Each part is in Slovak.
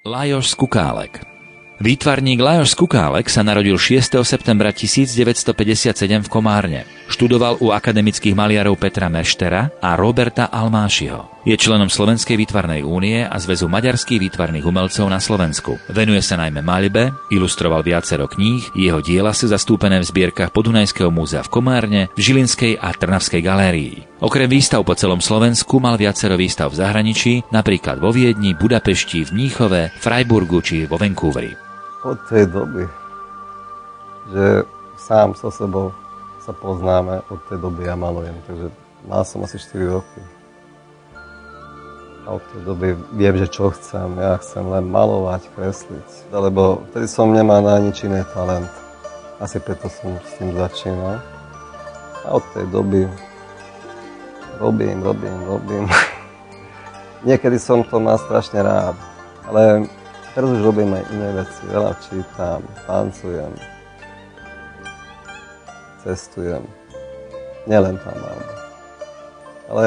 Lajos Skukálek. Výtvarník Lajos Skukálek sa narodil 6. septembra 1957 v Komárne. Študoval u akademických maliarov Petra Meštera a Roberta Almášiho. Je členom Slovenskej výtvarnej únie a Zväzu maďarských výtvarných umelcov na Slovensku. Venuje sa najmä maľbe, ilustroval viacero kníh, jeho diela sú zastúpené v zbierkach Podunajského múzea v Komárne, v Žilinskej a Trnavskej galérii. Okrem výstav po celom Slovensku mal viacero výstav v zahraničí, napríklad vo Viedni, Budapešti, v Mníchove, Freiburgu či vo Vancouveri. Od tej doby, že sám so sebou sa poznáme, od tej doby ja malujem, takže mal som asi 4 roky. A od tej doby viem, že čo chcem. Ja chcem len malovať, kresliť, lebo vtedy som nemal na nič iný talent. Asi preto som s tým začínal. A od tej doby robím. Niekedy som to mal strašne rád, ale teraz už robím aj iné veci. Veľa čítam, tancujem, cestujem. Nielen tam mám. Ale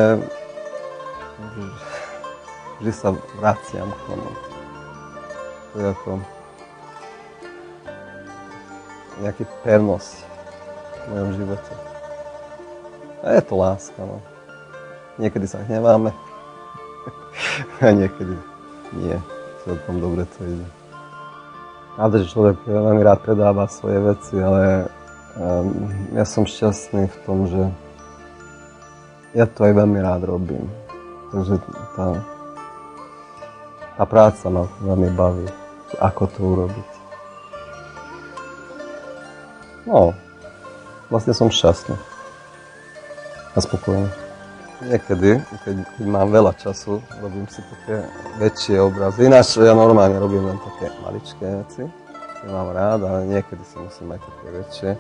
vždy sa vraciam k tomu. To je ako nejaký pernos v mojom živote. A je to láska, no. Niekedy sa hneváme. A niekedy nie. Celkom dobre to ide. Rád, že človek veľmi rád predáva svoje veci, ale ja som šťastný v tom, že ja to aj veľmi rád robím. Takže tá práca ma veľmi baví, ako to urobiť. No, vlastne som šťastný a spokojný. Niekedy, keď mám veľa času, robím si také väčšie obrazy. Ináč ja normálne robím len také maličké veci, ktoré mám rád, ale niekedy si musím aj také väčšie.